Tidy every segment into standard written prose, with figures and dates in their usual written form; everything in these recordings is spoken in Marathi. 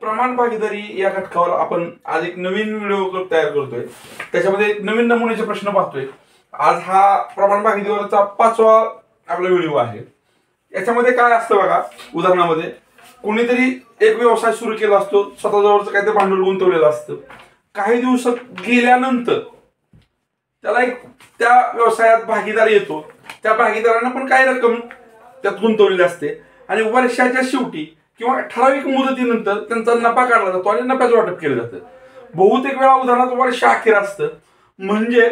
प्रमाण भागीदारी या घटकावर आपण आज एक नवीन व्हिडिओ तयार करतोय. त्याच्यामध्ये एक नवीन नमुन्याचे प्रश्न पाहतोय. आज हा प्रमाण भागीदारीचा 5वा आपला व्हिडिओ आहे. याच्यामध्ये काय असतं बघा, उदाहरणामध्ये कोणीतरी एक व्यवसाय सुरू केला असतो, स्वतःजवळचं काहीतरी भांडवल गुंतवलेलं असतं. काही दिवस गेल्यानंतर त्याला एक त्या व्यवसायात भागीदार येतो. त्या भागीदारांना पण काही रक्कम त्यात गुंतवलेली असते आणि वर्षाच्या शेवटी किंवा ठराविक मुदतीनंतर त्यांचा नफा काढला जातो आणि नफ्याचं वाटप केलं जातं. बहुतेक वेळा उदाहरणार्थ वर्ष अखेर असतं, म्हणजे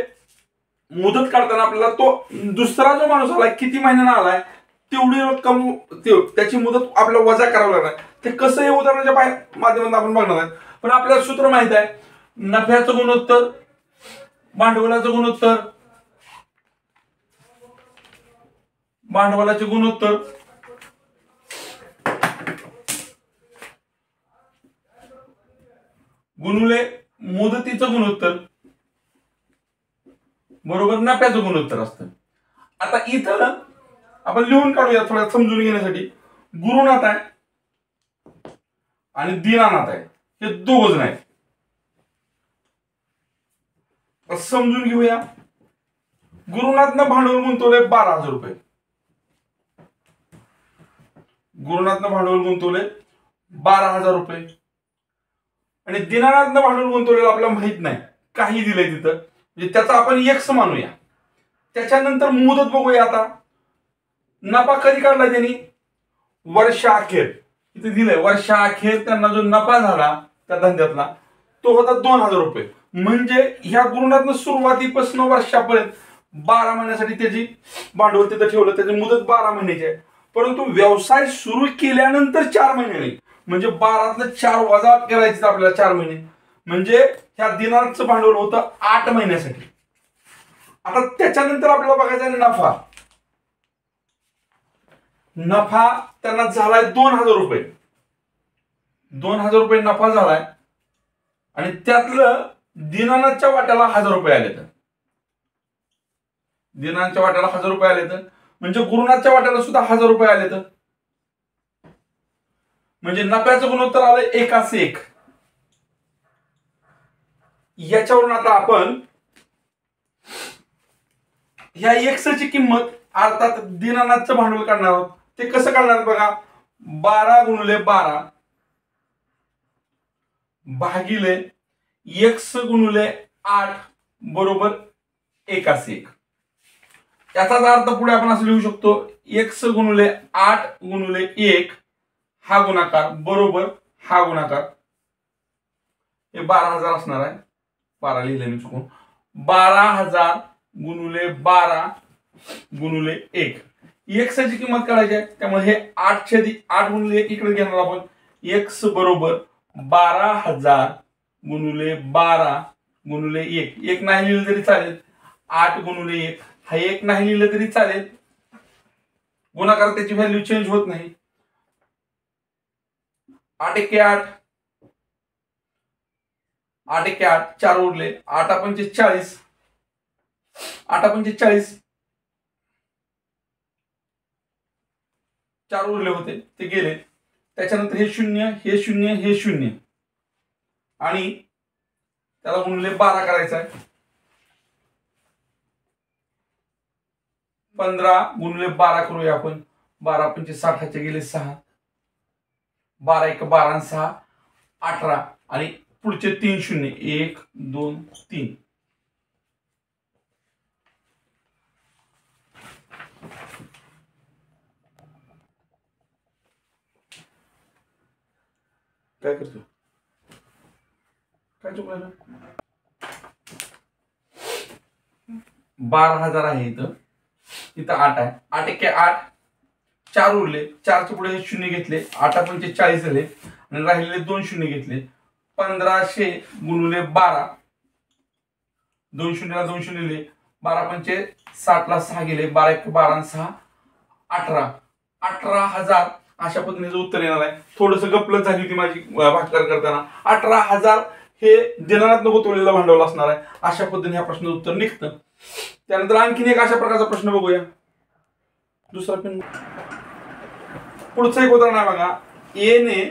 मुदत काढताना आपल्याला तो दुसरा जो माणूस आलाय किती महिन्यानं आलाय तेवढी रक्कम त्याची मुदत आपल्याला वजा करावं लागणार. ते कसं हे उदाहरणाच्या माध्यमातून आपण बघणार आहे. पण आपल्याला सूत्र माहित आहे, नफ्याचं गुणोत्तर भांडवलाचं गुणोत्तर, भांडवलाचे गुणोत्तर गुणुले मुदतीचं गुणोत्तर बरोबर नफ्याचं गुणोत्तर असतं. आता इथं आपण लिहून काढूया थोडं समजून घेण्यासाठी. गुरुनाथ आहे आणि दीनानाथ आहे, हे दोघ जण आहेत. समजून घेऊया. गुरुनाथनं भांडवल गुंतवले 12,000 रुपये. गुरुनाथनं भांडवल गुंतवले 12,000 रुपये आणि दीनानाथनं भांडवल गुंतवलेलं आपल्याला माहित नाही, काही दिलंय तिथं, म्हणजे त्याचा आपण एक्स मानूया. त्याच्यानंतर मुदत बघूया. आता नफा कधी काढला त्यांनी? वर्षाअखेर. इथे दिलंय वर्षाअखेर त्यांना जो नफा झाला त्या धंद्यातला तो होता 2,000 रुपये. म्हणजे ह्या गुरुनाथनं सुरुवातीपासून वर्षापर्यंत 12 महिन्यासाठी त्याची भांडवल तिथं ठेवलं. त्याची मुदत 12 महिन्याची आहे. परंतु व्यवसाय सुरू केल्यानंतर 4 महिने नाही, म्हणजे 12तलं 4 वजा करायचे आपल्याला 4 महिने, म्हणजे ह्या दीनानाथचं भांडवल होतं 8 महिन्यासाठी. आता त्याच्यानंतर आपल्याला बघायचा नफा. नफा त्यांना झालाय 2,000 रुपये. 2,000 रुपये नफा झालाय आणि त्यातलं दीनानाथच्या वाट्याला 1,000 रुपये आले. तर दीनानाथच्या वाट्याला 1,000 रुपये आले, तर म्हणजे गुरुनाथच्या वाट्याला सुद्धा 1,000 रुपये आले. तर म्हणजे नफ्याचं गुणोत्तर आलं 1:1. याच्यावरून आता आपण ह्या एक्सची किंमत अर्थात दीनानाथचं भांडवल काढणार आहोत. ते कसं काढणार बघा. 12 गुणिले 12 भागिले एक्स गुणिले 8 बरोबर 1:1. याचाच अर्थ पुढे आपण असं लिहू शकतो, एक्स गुणिले 8 गुणिले 1 हा गुणाकार बरोबर हा गुणाकार. हे 12,000 असणार आहे. 12 लिहिले मी चुकून. 12,000 गुणिले 12 गुणिले 1. एक्सची किंमत काढायची आहे, त्यामुळे हे 8 गुणिले 1 इकडे घेणार आपण. एक्स बरोबर 12,000 गुणिले 12 गुणिले 1. 1 नाही लिहिलं तरी चालेल. 8 गुणिले 1 हा 1 नाही लिहिलं तरी चालेल. गुणाकार त्याची व्हॅल्यू चेंज होत नाही. 8 एके 8, 8 एके 8, 4 उरले. 8 पंचे 40, 8 पंचे 40, 4 उरले होते ते गेले. त्याच्यानंतर हे 0 हे 0 हे 0 आणि त्याला गुणिले 12 करायचा आहे. 15 गुणिले 12 करूया आपण. 12 पंचे 60 गेले 6, 12 1 12 आणि 6 18 आणि पुढचे 3 0 1 2 3. काय करतो? काय चुकलं? 12,000 आहे इथं. इथं 8 आहे. 8 एके 8, 4 उरले. 4च्या पुढे हे 0 घेतले. 8 पंचे 40 झाले आणि राहिलेले 2 0 घेतले. 1500 गुणिले 12, 2 0ला 2 0 लिहिले. 12 पंचे 60ला 6 गेले. 12 1 12 आणि 6 18. 18,000 अशा पद्धतीचं उत्तर येणार आहे. थोडस गपलत झाली होती माझी भागाकार करताना. 18,000 हे दीनानाथनं गुंतवलेलं भांडवल असणार आहे. अशा पद्धतीने ह्या प्रश्नाचं उत्तर निघतं. त्यानंतर आणखीन एक अशा प्रकारचा प्रश्न बघूया. दुसरा पण पुढचं एक उदाहरण आहे बघा. ए ने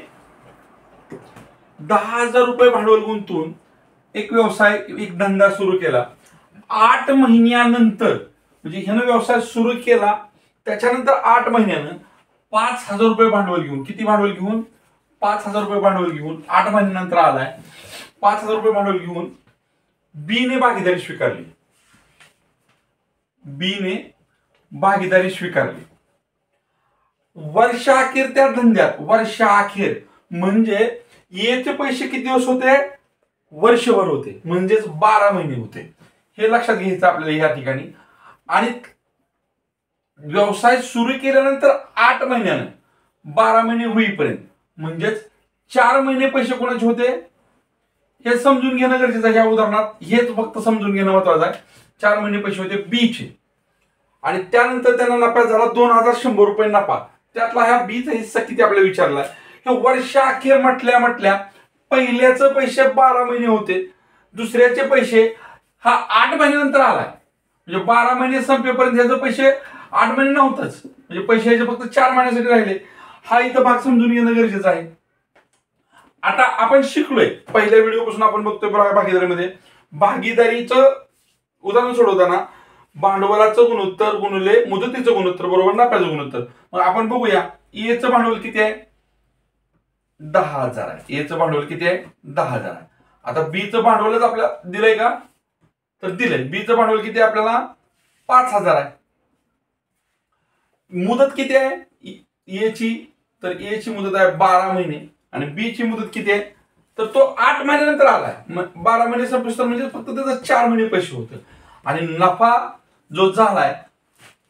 10,000 रुपये भांडवल गुंतवून एक व्यवसाय एक धंदा सुरू केला, 8 महिन्यानंतर म्हणजे ह्यानं व्यवसाय सुरू केला त्याच्यानंतर 8 महिन्यानं 5,000 रुपये भांडवल घेऊन, किती भांडवल घेऊन? 5,000 रुपये भांडवल घेऊन 8 महिन्यानंतर आलाय, 5,000 रुपये भांडवल घेऊन बी ने भागीदारी स्वीकारली. बी ने भागीदारी स्वीकारली. वर्षाअखेर त्या धंद्यात, वर्षाअखेर म्हणजे येचे पैसे किती दिवस होते? वर्षभर होते, म्हणजेच 12 महिने होते. हे लक्षात घ्यायचं आपल्याला या ठिकाणी. आणि व्यवसाय सुरू केल्यानंतर 8 महिन्यानं 12 महिने होईपर्यंत म्हणजेच 4 महिने पैसे कोणाचे होते हे समजून घेणं गरजेचं आहे. या उदाहरणात हेच फक्त समजून घेणं महत्वाचं आहे. 4 महिने पैसे होते बीचे आणि त्यानंतर त्यांना नफा झाला 2,100 रुपये नफा. त्यातला ह्या बीचा हिस्सा किती आपल्याला विचारलाय. हे वर्षाअखेर म्हटल्या पहिल्याचे पैसे 12 महिने होते, दुसऱ्याचे पैसे हा 8 महिन्यानंतर आलाय. म्हणजे 12 महिने संपेपर्यंत ह्याचे पैसे 8 महिने नव्हतंच, म्हणजे पैसे ह्याचे फक्त 4 महिन्यासाठी राहिले. हा इथं भाग समजून घेणं गरजेचं आहे. आता आपण शिकलोय, पहिल्या व्हिडिओपासून आपण बघतोय भागीदारीमध्ये भागीदारीचं उदाहरण सोडवताना भांडवलाचं गुणोत्तर गुणिले मुदतीचं गुणोत्तर बरोबर नफ्याचं गुणोत्तर. मग आपण बघूया एचं भांडवल किती आहे? 10,000 आहे. एचं भांडवल किती आहे? 10,000 आहे. आता बीचं भांडवलच आपल्याला दिलंय का? तर दिलंय. बीचं भांडवल किती आहे आपल्याला? 5,000 आहे. मुदत किती आहे एची? तर एची मुदत आहे 12 महिने आणि बी ची मुदत किती आहे? तर तो 8 महिन्यानंतर आलाय. 12 महिने संपस्तर म्हणजे फक्त त्याचा 4 महिने पैसे होते. आणि नफा जो झालाय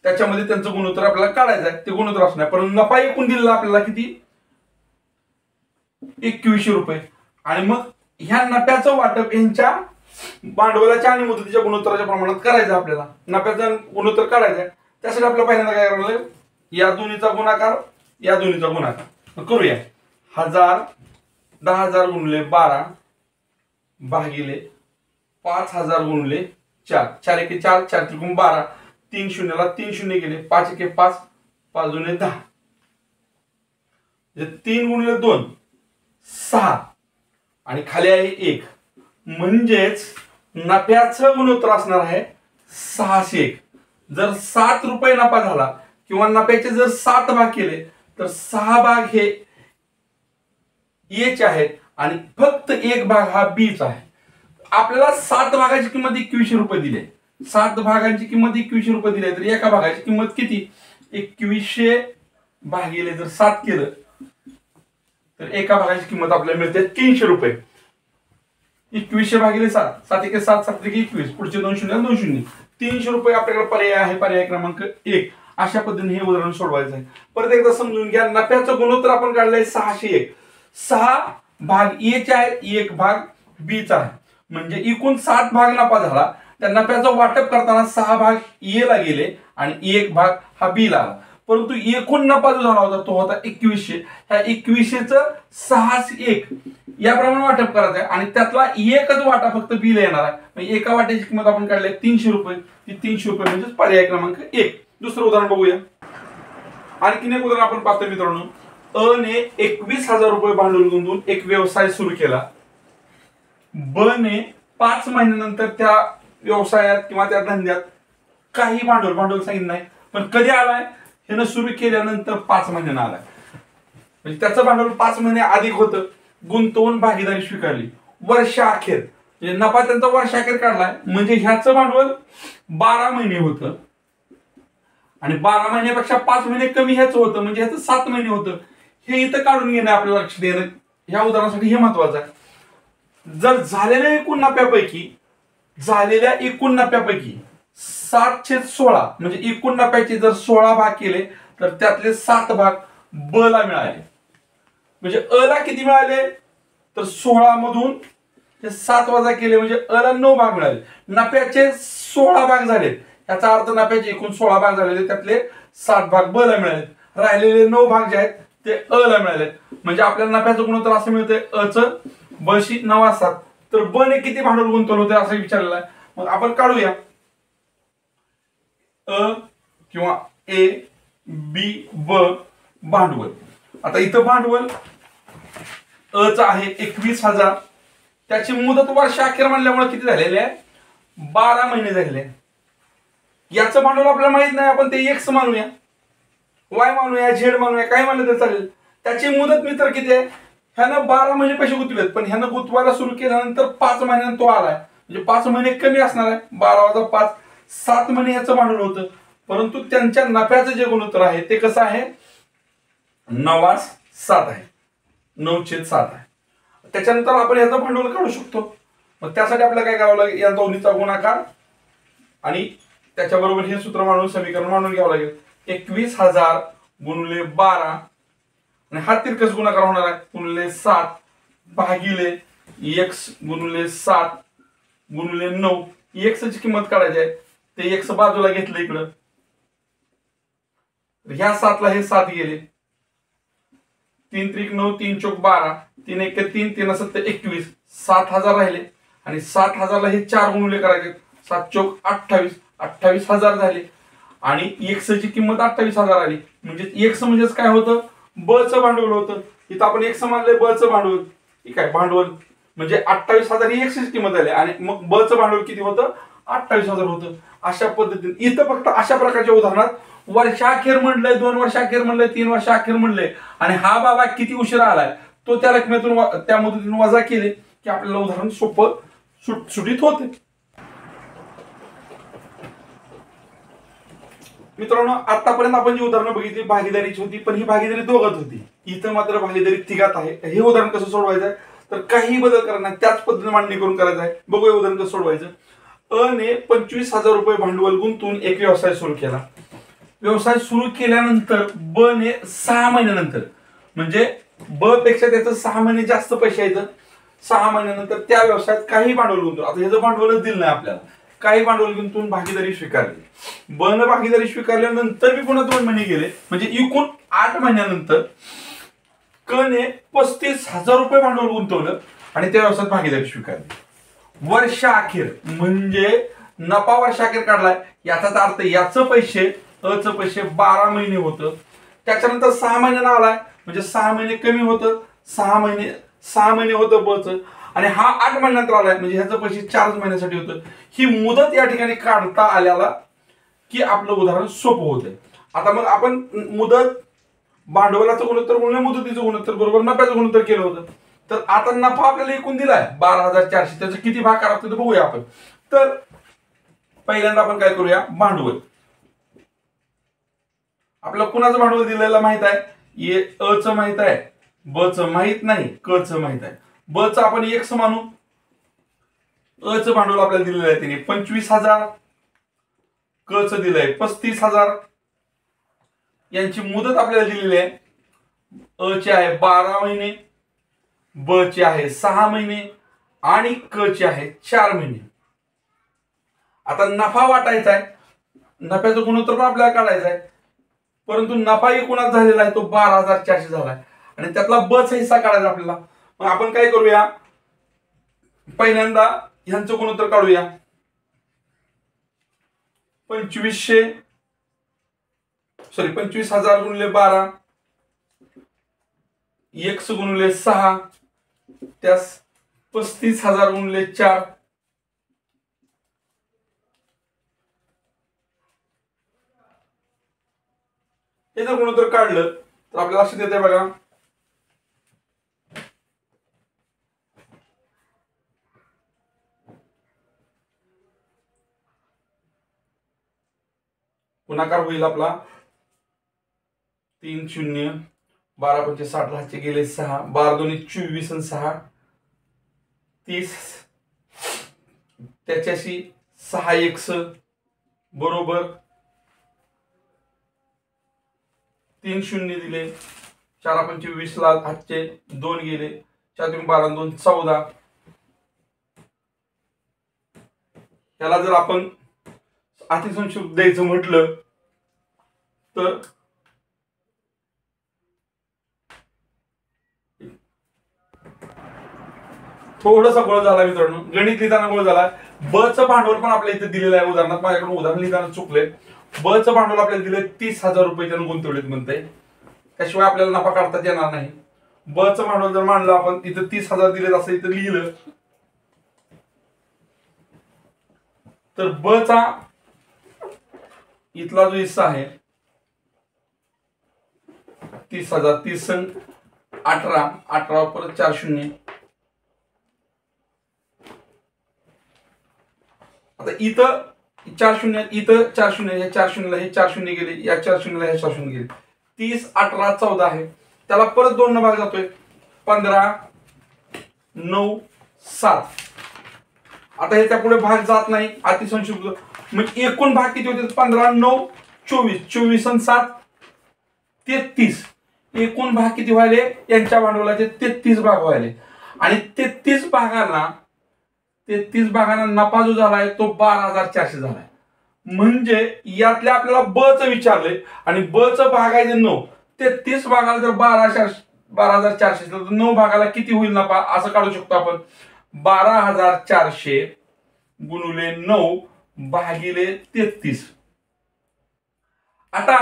त्याच्यामध्ये त्यांचं गुणोत्तर आपल्याला काढायचं आहे. ते गुणोत्तर असणार, पण नफा एकूण दिलेला आपल्याला किती? 2100 रुपये. आणि मग ह्या नफ्याचं वाटप यांच्या भांडवलाच्या आणि मुदतीच्या गुणोत्तराच्या प्रमाणात करायचं आपल्याला. नफ्याचा गुणोत्तर काढायचा आहे. त्यासाठी आपल्याला पहिल्यांदा काय करायला लागेल? या दोन्हीचा गुणाकार, या दोन्हीचा गुणाकार करूया. 10,000 गुणिले 12 भागिले 5,000 गुणिले 4. 4 एके 4, 4 त्रिकोण 12, 3 शून्याला 3 शून्य गेले, 5 एके 5, 5 दुने 10, 3 गुणिले 2 6 आणि खाली आहे 1. म्हणजेच नफ्याचं गुणोत्तर असणार आहे 601. जर 7 रुपये नफा झाला किंवा नफ्याचे जर 7 भाग केले तर 6 भाग हे एचे आहेत आणि फक्त 1 भाग हा बीचा आहे. आपल्याला 7 भागाची किंमत 2100 रुपये दिली. 7 भागांची किंमत 2100 रुपये दिली, तर एका भागाची किंमत किती? 2100 भागिले जर 7 केलं तर एका भागाची किंमत आपल्याला मिळते 300 रुपये. 2100 भागिले 7, 7 एके 7, 7 एके 21, पुढचे 2 शून्य 2 शून्य, 300 रुपये आपल्याकडे पर्याय आहे. पर्याय क्रमांक 1. अशा पद्धतीने हे उदाहरण सोडवायचं आहे. परत एकदा समजून घ्या. नफ्याचं गुणोत्तर आपण काढलंय 601. 6 भाग एचे आहे, 1 भाग बीचा आहे. म्हणजे एकूण 7 भाग नफा झाला. त्या नफ्याचं वाटप करताना 6 भाग एला गेले आणि 1 भाग हा बीला आला. परंतु एकूण नफा जो झाला होता तो होता 2100. ह्या 2100चं 601 याप्रमाणे वाटप करायचं आहे आणि त्यातला एकच वाटा फक्त बीला येणार आहे. म्हणजे एका वाट्याची किंमत आपण काढली 300 रुपये. ती 300 रुपये म्हणजे पर्याय क्रमांक 1. दुसरं उदाहरण बघूया. आणखीन एक उदाहरण आपण पाहतो मित्रांनो. अ ने 21,000 रुपये भांडवल गुंतवून एक व्यवसाय सुरू केला. ब ने 5 महिन्यानंतर त्या व्यवसायात किंवा त्या धंद्यात काही भांडवल सांगितलं नाही, पण कधी आलाय? ह्यानं सुरू केल्यानंतर 5 महिन्यानं आलाय. म्हणजे त्याचं भांडवल 5 महिने अधिक होतं. गुंतवून भागीदारी स्वीकारली. वर्षाअखेर म्हणजे नफा त्यांचा वर्षाअखेर काढलाय. म्हणजे ह्याचं भांडवल 12 महिने होतं आणि 12 महिन्यापेक्षा 5 महिने कमी ह्याचं होतं, म्हणजे ह्याचं 7 महिने होतं. हे इथं काढून घेणं आपल्याला लक्ष देणं ह्या उदाहरणासाठी हे महत्वाचं आहे. जर झालेल्या एकूण नफ्यापैकी 7/16 म्हणजे एकूण नफ्याचे जर 16 भाग केले तर त्यातले 7 भाग ब ला मिळाले. म्हणजे अ ला किती मिळाले? तर 16 मधून ते 7 वजा केले म्हणजे अ ला 9 भाग मिळाले. नफ्याचे 16 भाग झाले. याचा अर्थ नफ्याचे एकूण 16 भाग झालेले त्यातले 7 भाग ब ला मिळाले. राहिलेले 9 भाग जे आहेत ते अ ला मिळाले. म्हणजे आपल्याला नफ्याचं गुणोत्तर असं मिळतंय अ चं ब शी 9 असतात. तर ब ने किती भांडवल गुंतवलं होतं असं विचारलेलं आहे. मग आपण काढूया. अ किंवा ए बी ब भांडवल. आता इथं भांडवल च आहे 21,000, त्याची मुदत वर्ष अखेर म्हणल्यामुळे किती झालेली आहे? 12 महिने झालेले आहे. याचं भांडवल आपल्याला माहित नाही, आपण ते एक्स मानूया, वाय मानूया, झेड मानूया, काय मानलं तर चालेल. त्याची मुदत मित्र किती आहे? ह्यानं 12 महिने पैसे गुंतवलेत, पण ह्यानं गुंतवायला सुरू केल्यानंतर 5 महिन्यानं तो आलाय, म्हणजे 5 महिने कमी असणार आहे. 12 - 5 7 महिने याचं भांडवल होतं. परंतु त्यांच्या नफ्याचं जे गुणोत्तर आहे ते कसं आहे? 9/7 आहे, 9/7 आहे. त्याच्यानंतर आपण याचं भांडवल काढू शकतो. मग त्यासाठी आपल्याला काय करावं लागेल? या दोन्हीचा गुणाकार आणि त्याच्याबरोबर हे सूत्र मांडून समीकरण मांडून घ्यावं लागेल. 21,000 गुणिले 12 आणि हा तिरकस गुणाकार होणार आहे गुणिले 7 भागिले x गुणिले 7 गुणिले 9. x ची किंमत काढायची आहे, ते x बाजूला घेतलं इकडं. ह्या 7 ला हे 7 गेले, 3 त्रिक 9, 3 चौक 12, 3 1 3, 3 7 21, 7,000 राहिले. आणि 7,000 ला हे 4 गुणिले करायचे, 7 चौक 28, 28,000 झाले. आणि x ची किंमत 28,000 आली. म्हणजे x म्हणजेच काय होतं? ब चं भांडवल होतं. इथं आपण x मानलंय, ब चं भांडवल. ठीक आहे, भांडवल म्हणजे 28,000 ही x ची किंमत आली आणि मग ब चं भांडवल किती होतं? 28,000 होतं. अशा पद्धतीने इथं फक्त अशा प्रकारच्या उदाहरणात वर्षाखेर म्हणलंय, 2 वर्षाखेर म्हणलंय, 3 वर्षाखेर म्हणलंय आणि हा बाबा किती उशिरा आलाय तो त्या रकमेतून त्या मुदतीतून वजा केले की आपल्याला उदाहरण सोपं सुटसुटीत होते. मित्रांनो, आतापर्यंत आपण जी उदाहरणं बघितली भागीदारीची होती, पण ही भागीदारी दोघात होती. इथं मात्र भागीदारी तिघात आहे. हे उदाहरण कसं सोडवायचं आहे? तर काही बदल करणार नाही, त्याच पद्धतीने मांडणी करून करायचं आहे. बघूया उदाहरण कसं सोडवायचं. अ ने 25,000 रुपये भांडवल गुंतवून एक व्यवसाय सुरू केला. व्यवसाय सुरू केल्यानंतर ब ने 6 महिन्यानंतर, म्हणजे ब पेक्षा त्याचं 6 महिने जास्त पैसे आहेत, 6 महिन्यानंतर त्या व्यवसायात काही भांडवल गुंतवून, आता ह्याचं भांडवलच दिलं नाही आपल्याला, काही भांडवल गुंतवून भागीदारी स्वीकारली. ब न भागीदारी स्वीकारल्यानंतर बी पुन्हा 2 महिने गेले, म्हणजे एकूण 8 महिन्यानंतर क ने 35,000 रुपये भांडवल गुंतवलं आणि त्या व्यवसायात भागीदारी स्वीकारली. वर्ष अखेर म्हणजे नफा वर्ष अखेर काढलाय, याचा अर्थ याचं पैसे, अचं पैसे 12 महिने होतं. त्याच्यानंतर 6 महिन्यानं आलाय, म्हणजे 6 महिने कमी होतं, 6 महिने होतं बचं. आणि हा 8 महिन्यानंतर आलाय, म्हणजे ह्याचं पैसे 4 महिन्यासाठी होतं. ही मुदत या ठिकाणी काढता आल्याला की आपलं उदाहरण सोपं होतंय. आता मग आपण मुदत, भांडवलाचं गुणोत्तर गुणिले मुदतीचं गुणोत्तर बरोबर नफ्याचं गुणोत्तर केलं होतं. तर आता नफा आपल्याला एकूण दिलाय 12,400, त्याचं किती भाग करायचं ते बघूया आपण. तर पहिल्यांदा आपण काय करूया? भांडवल आपल्याला कुणाचं भांडवल दिलेलं माहित आहे? अ चं माहित आहे, ब चं माहित नाही, क चं माहित आहे. ब चं आपण x मानू, अ चं भांडवल आपल्याला दिलेलं आहे तिने 25,000, क चं दिलंय 35,000. यांची मुदत आपल्याला दिलेली आहे. अ ची आहे 12 महिने, ब ची आहे 6 महिने आणि क ची आहे 4 महिने. आता नफा वाटायचा आहे, नफ्याचं गुणोत्तर पण आपल्याला काढायचं आहे, परंतु नफा एकूणात झालेला आहे तो 12,400 झालाय आणि त्यातला ब चा हिस्सा काढायचा आपल्याला. मग आपण काय करूया? पहिल्यांदा ह्यांचं गुणोत्तर काढूया. 25,000 गुणिले 12, x गुणिले 6, त्यास 35,000 गुणिले 4, हे जर गुणोत्तर काढलं तर आपल्याला लक्षात येते बघा. गुणाकार होईल आपला 3 0, 12 5 60, 10 गेले 6, 12 2 24 आणि 6 30, त्याच्याशी 6x बरोबर 3 0 दिले, 4 5 20 ला हातचे 2 गेले, 4 3 12 2 14. याला जर आपण अतिसंक्षिप्त द्यायचं म्हटलं तर थोडासा गोळ झाला मित्रांनो, गणित लिहिताना गोळ झाला. ब चं भांडवल पण आपल्या इथे दिलेलं आहे. उदाहरणार्थ माझ्याकडून उदाहरण लिहिताना चुकलंय. ब चं भांडवल आपल्याला दिलंय 30,000 रुपये त्यानं गुंतवलेत म्हणतंय, त्याशिवाय आपल्याला नफा काढता येणार नाही. ब चं भांडवल जर मांडलं आपण, इथं 30,000 दिलेत असं इथं लिहिलं, तर ब चा इथला जो हिस्सा आहे 30,000, 30 18, 18 परत 4 शून्य. आता इथं 4 शून्य, इथं 4 शून्य, हे 4 शून्यला हे 4 शून्य गेले, या 4 शून्यला हे 4 शून्य गेले. 30, 18, 14 आहे. त्याला परत 2 न भाग जातोय. 15, 9, 7. आता ह्याच्या पुढे भाग जात नाही, अतिसंक्षिप्त. मग एकूण भाग किती होते? 15, 9, 24. 24 आणि 7 33. एकूण भाग किती व्हायले? यांच्या भांडवलाचे 33 भाग व्हायले. आणि 33 भागांना नफा जो झालाय तो 12,400 झालाय. म्हणजे यातल्या आपल्याला ब च विचारलंय आणि ब च भाग आहे 9. 33 भागाला जर 12,400 तर 9 भागाला किती होईल नफा असं काढू शकतो आपण. 12,400 गुणिले 9 भागिले 33. आता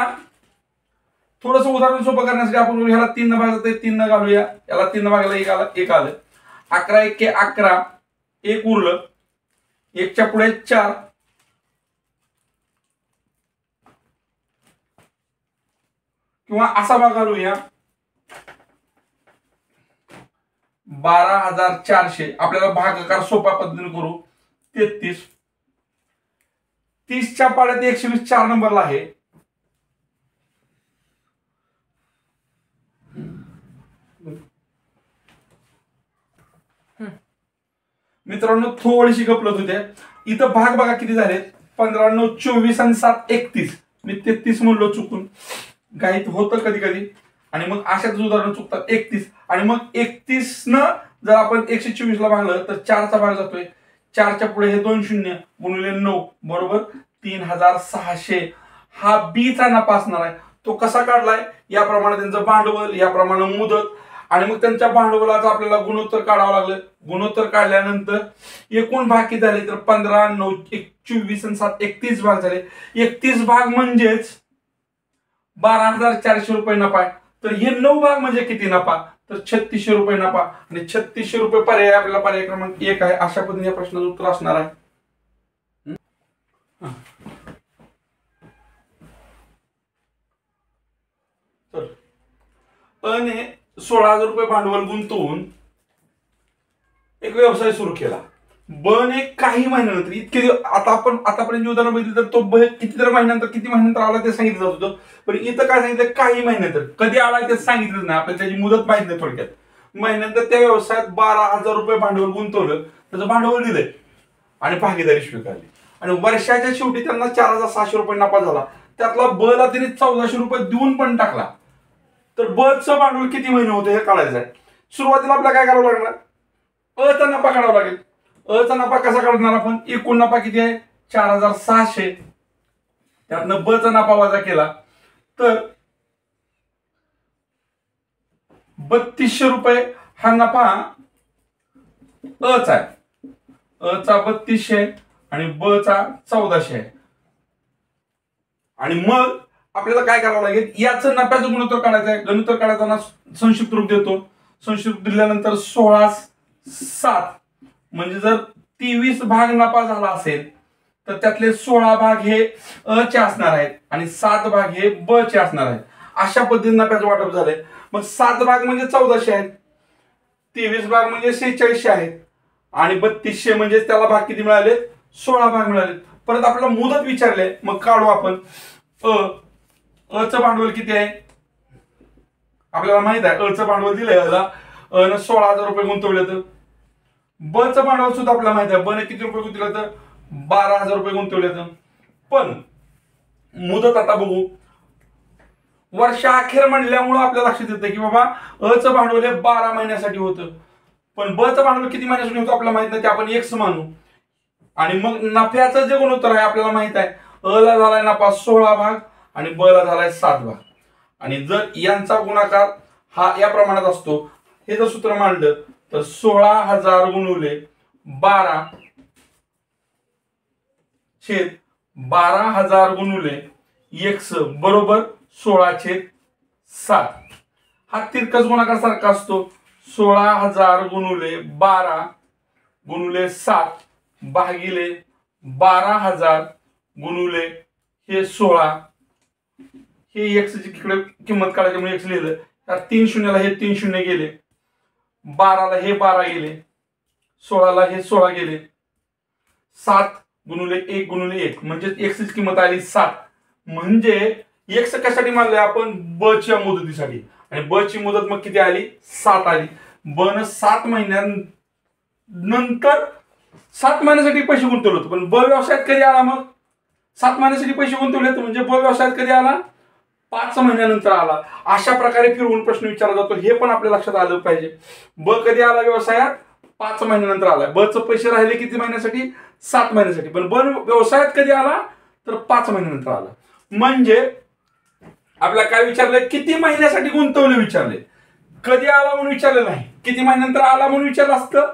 थोडस उदाहरण सोपं करण्यासाठी आपण ह्याला 3 न भागात 3 न घालूया, याला 3 न भागाला 1 आलं. 11 एके 11, 1 उरलं, 1 च्या पुढे 4, किंवा असा भाग घालूया 12,400. आपल्याला भागाकार सोप्या पद्धतीने करू. 33, 30 च्या पाड्यात 120 4 नंबरला आहे. मित्रांनो थोडीशी गपलत होते. इथं भाग बघा किती झाले? 15, 9, 24 आणि 7 31. मी 33 म्हणलो चुकून, गाईत होतं कधी कधी. आणि मग अशाच उदाहरण चुकतात. 31 आणि मग 31 न जर आपण 124 ला भागलं तर 4 चा भाग जातोय. 4 च्या पुढे हे 2 शून्य गुणिले 9 बरोबर 3,600. हा बी चा नफा असणार आहे. तो कसा काढलाय? याप्रमाणे त्यांचं भांडवल, याप्रमाणे मुदत, आणि मग त्यांच्या भांडवलाचा आपल्याला गुणोत्तर काढावं लागलं. गुणोत्तर काढल्यानंतर एकूण भाग किती झाले? तर 15, 9, 24 आणि 7 31 भाग झाले. 31 भाग म्हणजेच 12,400 रुपये नफा आहे. तर हे 9 भाग म्हणजे किती नफा? तर 3,600 रुपये नफा. आणि 3,600 रुपये पर्याय आपल्याला पर्याय क्रमांक 1 आहे. अशा पद्धतीने या प्रश्नाचं उत्तर असणार आहे. तर अने 16,000 रुपये भांडवल गुंतवून एक व्यवसाय सुरू केला. ब ने काही महिन्यानंतर इतके आता आपण आतापर्यंत उदाहरण बघितलं तर तो ब किती महिन्यानंतर आला ते सांगितलं जात होतं. पण इथं काय सांगितलं? काही महिन्यानंतर. कधी आला ते सांगितलं नाही. आपल्याला त्याची मुदत माहित नाही. थोडक्यात महिन्यानंतर त्या व्यवसायात 12,000 रुपये भांडवल गुंतवलं, त्याचं भांडवल दिलंय आणि भागीदारी स्वीकारली. आणि वर्षाच्या शेवटी त्यांना 4,600 रुपये नफा झाला. त्यातला ब ला त्यांनी 1,400 रुपये देऊन पण टाकला. तर ब चं भांडवल किती महिने होते हे काढायचं आहे. सुरुवातीला आपल्याला काय करावं लागणार? अ चा नफा काढावा लागेल. अ चा नफा कसा काढणार आपण? एकूण नफा किती आहे? 4,600. त्यातनं ब चा नफा वजा केला तर 3,200 रुपये हा नफा अ चा आहे. अ चा 3,200 आणि ब चा 1,400 आहे. आणि मग आपल्याला काय करावं लागेल? याचं नफ्याचं गुणोत्तर काढायचं आहे. गुणोत्तर काढताना संक्षिप्त रूप देतो. संक्षिप्त दिल्यानंतर 16/7 म्हणजे जर 23 भाग नफा झाला असेल तर त्यातले 16 भाग हे अ चे असणार आहेत आणि 7 भाग हे ब चे असणार आहेत. अशा पद्धतीने नफ्याचं वाटप झालंय. मग 7 भाग म्हणजे 1,400 आहेत, 23 भाग म्हणजे 4600 आहेत आणि 3200 म्हणजे त्याला भाग किती मिळाले? 16 भाग मिळाले. परत आपल्याला मुदत विचारले, मग काढू आपण. अ चं भांडवल किती आहे? आपल्याला माहित आहे. अ चं भांडवल दिलंय याला. अ न 16,000 रुपये गुंतवले. तर ब चं भांडवल सुद्धा आपल्याला माहित आहे. ब ने किती रुपये गुंतवले? तर 12,000 रुपये गुंतवले. पण मुदत आता बघू. वर्षाअखेर म्हणल्यामुळे आपल्याला लक्षात येतं की बाबा अ चं भांडवल हे 12 महिन्यासाठी होतं. पण ब चं भांडवल किती महिन्यासाठी होतं आपल्याला माहित नाही. ते आपण एक्स मानू. आणि मग नफ्याचं जे गुणोत्तर आहे आपल्याला माहित आहे. अ ला झालाय नफा 16 भाग आणि ब ला झालाय 7 भाग. आणि जर यांचा गुणाकार हा या प्रमाणात असतो, हे जर सूत्र मांडलं तर 16,000 गुणिले 12 छेद 12,000 गुणिले x बरोबर 16/7. हा तिरकस गुणाकार सारखा असतो. 16,000 गुणुले 12 गुणुले 7 भागिले 12,000 गुणुले हे 16. हे एक्स ची किंमत काढायची म्हणून एक्स लिहिलं. त्या 3 शून्याला हे 3 शून्य गेले, 12ला हे 12 गेले, 16ला हे 16 गेले. 7 गुणुले 1 गुणुले 1 म्हणजे एक्स ची किंमत आली 7. म्हणजे एक्स कशासाठी मानलंय आपण? ब च्या मुदतीसाठी. आणि ब ची मुदत मग किती आली? 7 आली. ब न 7 महिन्यानंतर 7 महिन्यासाठी पैसे गुंतवले होते, पण ब व्यवसायात कधी आला? मग 7 महिन्यासाठी पैसे गुंतवले म्हणजे ब व्यवसायात कधी आला? 5 महिन्यानंतर आला. अशा प्रकारे फिरवून प्रश्न विचारला जातो, हे पण आपल्या लक्षात आलं पाहिजे. ब कधी आला व्यवसायात? 5 महिन्यानंतर आला. ब चे पैसे राहिले किती महिन्यासाठी? 7 महिन्यासाठी. पण ब व्यवसायात कधी आला? तर 5 महिन्यानंतर आला. म्हणजे आपल्याला काय विचारलंय? किती महिन्यासाठी गुंतवले विचारले, कधी आला म्हणून विचारलं नाही. किती महिन्यानंतर आला म्हणून विचारलं असतं,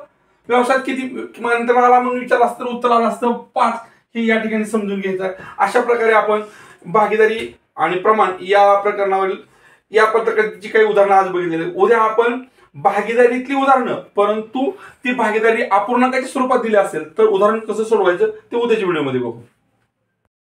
व्यवसायात किती महिन्यानंतर आला म्हणून विचारलं असतं, उत्तर आलं असतं 5. हे या ठिकाणी समजून घ्यायचं. अशा प्रकारे आपण भागीदारी आणि प्रमाण या प्रकरणावरील या प्रकारची काही उदाहरणं आज बघितलेली. उद्या आपण भागीदारीतली उदाहरणं, परंतु ती भागीदारी अपूर्णांकाच्या स्वरूपात दिली असेल तर उदाहरण कसं सोडवायचं ते उद्याच्या व्हिडिओमध्ये बघू.